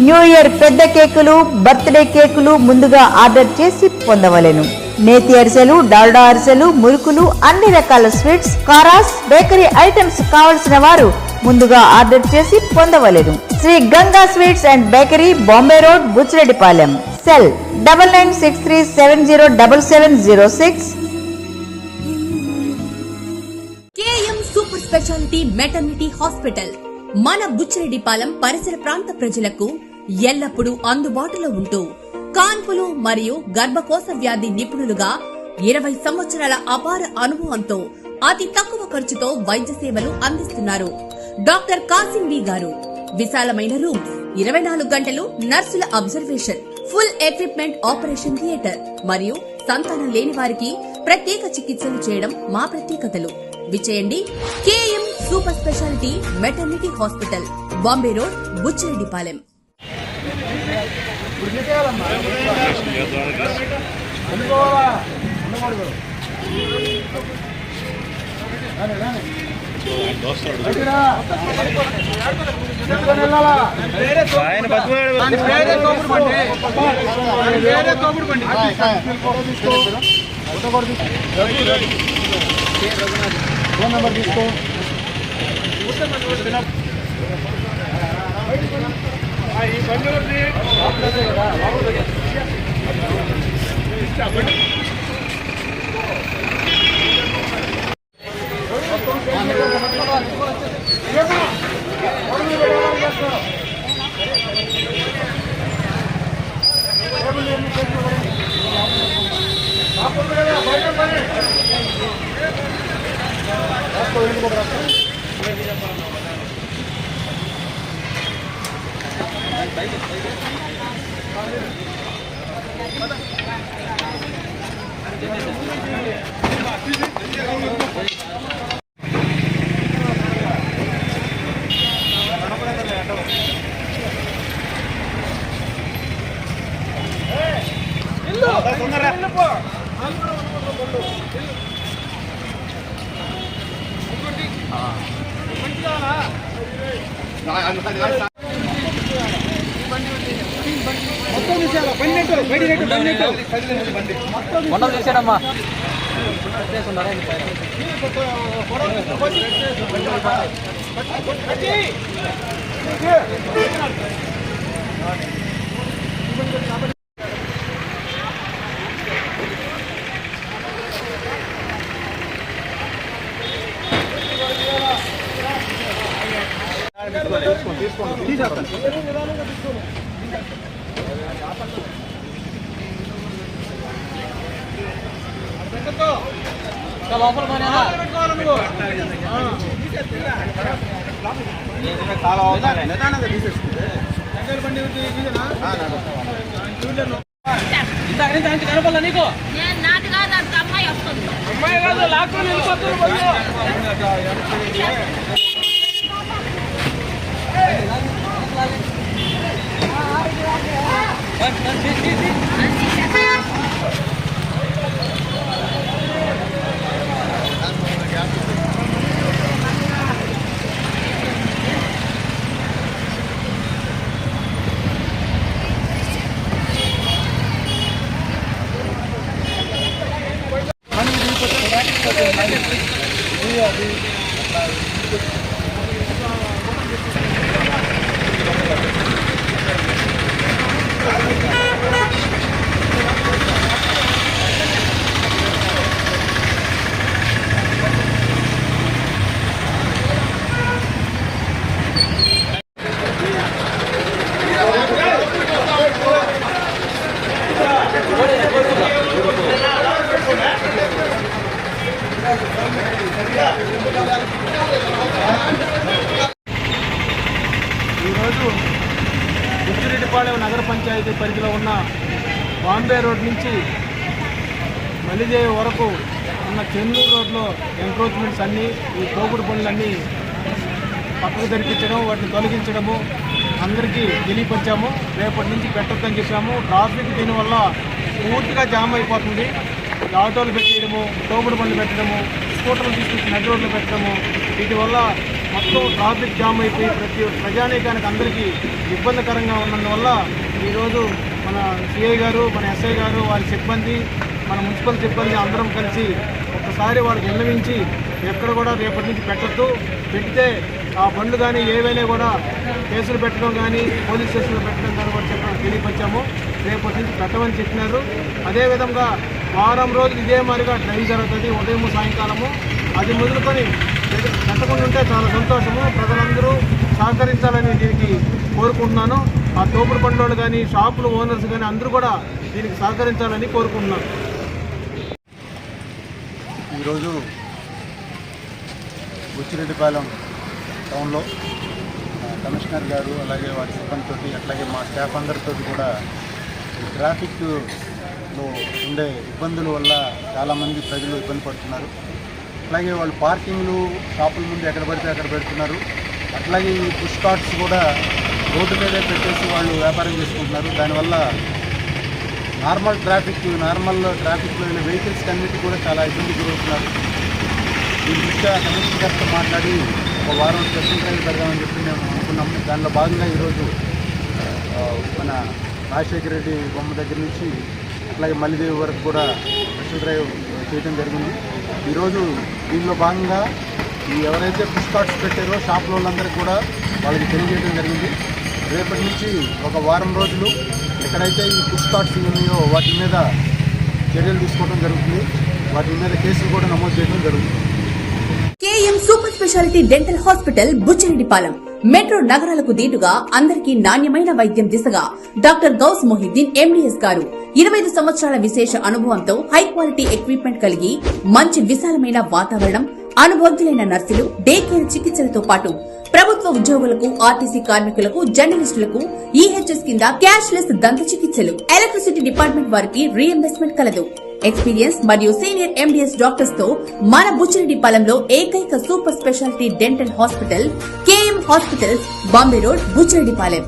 New year పెద్ద కేకులు, birthday కేకులు ముందుగా ఆర్డర్ చేసి పొందవలెను. నేతి అరిసెలు, డాల్డా అరిసెలు, మురుకులు, అన్ని రకాల స్వీట్స్, కారాస్, బేకరీ ఐటమ్స్ కావలసిన వారు ముందుగా ఆర్డర్ చేసి పొందవలెను. Shri Ganga sweets and bakery, Bombay road, Buchireddypalem. Cell 9963707706. KM super speciality maternity hospital మన బుచ్చిరెడ్డిపాలెం పరిసర ప్రాంత ప్రజలకు ఎల్లప్పుడూ అందుబాటులో ఉంటూ కాన్పులు మరియు గర్భకోశ వ్యాధి నిపుణులుగా 20 సంవత్సరాల అపార అనుభవంతో అతి తక్కువ ఖర్చుతో వైద్య సేవలు అందిస్తున్నారు. డాక్టర్ కాసిం బి గారు. విశాలమైన రూమ్స్, 24 గంటలు నర్సుల observation, full equipment, operation theatre మరియు సంతానం లేని వారికి ప్రత్యేక చికిత్సలు చేయడం మా ప్రత్యేకతలు. విచేయండి KM super speciality maternity hospital, Bombay road, Buchireddypalem. Phone number తీసుకో. మొన్న తీసాడమ్మా. లోపల కనపల్లా నీకు అమ్మాయి కాదు లాక్కొని వెళ్ళిపోతున్నారు. ఈరోజు బుచ్చిరెడ్డిపాలెం నగర పంచాయతీ పరిధిలో ఉన్న బాంబే రోడ్ నుంచి మలిదేవి వరకు ఉన్న చెన్నూరు రోడ్లో ఎంక్రోచ్మెంట్స్ అన్నీ, ఈ తోపుడు పనులన్నీ పక్కకు జరిపించడం, వాటిని తొలగించడము అందరికీ తెలియపరిచాము. రేపటి నుంచి పెట్టొద్దని చెప్పాము. ట్రాఫిక్ దీనివల్ల పూర్తిగా జామ్ అయిపోతుంది. ఆటోలు పెట్టేయడము, తోపుడు బండ్లు పెట్టడము, స్కూటర్లు తీసుకొచ్చి నడి రోడ్లు పెట్టడము, వీటి వల్ల మొత్తం ట్రాఫిక్ జామ్ అయిపోయి ప్రతి ప్రజానీకానికి అందరికీ ఇబ్బందికరంగా ఉన్నందువల్ల ఈరోజు మన సిఐ గారు, మన ఎస్ఐ గారు, వారి సిబ్బంది, మన మున్సిపల్ సిబ్బంది అందరం కలిసి ఒకసారి వాళ్ళకి విన్నవించి ఎక్కడ కూడా రేపటి నుంచి పెట్టద్దు, పెడితే ఆ బండ్లు కానీ ఏవైనా కూడా కేసులు పెట్టడం కానీ పోలీస్ స్టేషన్లో పెట్టడం కానీ కూడా తెలియపరిచాము. రేపటి నుంచి పెట్టమని చెప్పినారు. అదేవిధంగా వారం రోజులు ఇదే మాదిరిగా డ్రైవ్ జరుగుతుంది, ఉదయం సాయంకాలము. అది మొదలుకొని పెట్టకుండా ఉంటే చాలా సంతోషము. ప్రజలందరూ సహకరించాలని దీనికి కోరుకుంటున్నాను. ఆ తోపుడు బండ్లు కానీ, షాపులు ఓనర్స్ కానీ అందరూ కూడా దీనికి సహకరించాలని కోరుకుంటున్నాను. ఈరోజు బుచ్చిరెడ్డిపాలెం టౌన్లో కమిషనర్ గారు అలాగే వారి సిబ్బందితో అట్లాగే మా స్టాఫ్ అందరితో కూడా ట్రాఫిక్లో ఉండే ఇబ్బందుల వల్ల చాలామంది ప్రజలు ఇబ్బంది పడుతున్నారు. అట్లాగే వాళ్ళు పార్కింగ్లు షాపుల ముందు ఎక్కడ పడితే అక్కడ పెడుతున్నారు. అట్లాగే ఈ పుష్ కార్ట్స్ కూడా రోడ్డు మీదే పెట్టేసి వాళ్ళు వ్యాపారం చేసుకుంటున్నారు. దానివల్ల నార్మల్ ట్రాఫిక్లో వెళ్ళే వెహికల్స్కి అన్నిటికీ కూడా చాలా ఇబ్బంది గురవుతున్నారు. దీని దృష్ట్యా కమిషనర్ గారితో మాట్లాడి ఒక వారం స్పెషల్ డ్రైవ్ పెడదామని చెప్పి మేము అనుకున్నాము. దానిలో భాగంగా ఈరోజు మన రాజశేఖర రెడ్డి బొమ్మ దగ్గర నుంచి అట్లాగే మల్లిదేవి వరకు కూడా స్పెషల్ డ్రైవ్ చేయడం జరిగింది. ఈరోజు దీనిలో భాగంగా ఎవరైతే పుష్ కార్ట్స్ పెట్టారో షాపుల వాళ్ళందరికీ కూడా వాళ్ళకి తెలియజేయడం జరిగింది. రేపటి నుంచి ఒక వారం రోజులు ఎక్కడైతే ఈ పుష్ కార్ట్స్ ఉన్నాయో వాటి మీద చర్యలు తీసుకోవడం జరుగుతుంది. వాటి మీద కేసులు కూడా నమోదు చేయడం జరుగుతుంది. KM super speciality dental hospital Buchireddypalem metro నగరాలకు దీటుగా అందరికీ నాణ్యమైన వైద్యం దిశగా డాక్టర్ గౌస్ మొహిద్దీన్ ఎండీఎస్ గారు 25 సంవత్సరాల విశేష అనుభవంతో హై క్వాలిటీ ఎక్విప్మెంట్ కలిగి మంచి విశాలమైన వాతావరణం, అనుభవజ్ఞులైన నర్సులు, డే కేర్ చికిత్సలతో పాటు ప్రభుత్వ ఉద్యోగులకు, ఆర్టీసీ కార్మికులకు, జర్నలిస్టులకు ఈహెచ్ఎస్ కింద క్యాష్లెస్ దంత చికిత్సలు, ఎలక్ట్రిసిటీ డిపార్ట్మెంట్ వారికి రీఎంబర్స్మెంట్ కలదు. ఎక్స్పీరియన్స్ మరియు సీనియర్ ఎండీఎస్ డాక్టర్స్ తో మన బుచ్చిరెడ్డిపాలెంలో ఏకైక super speciality dental hospital KM hospitals, Bombay road, Buchireddypalem.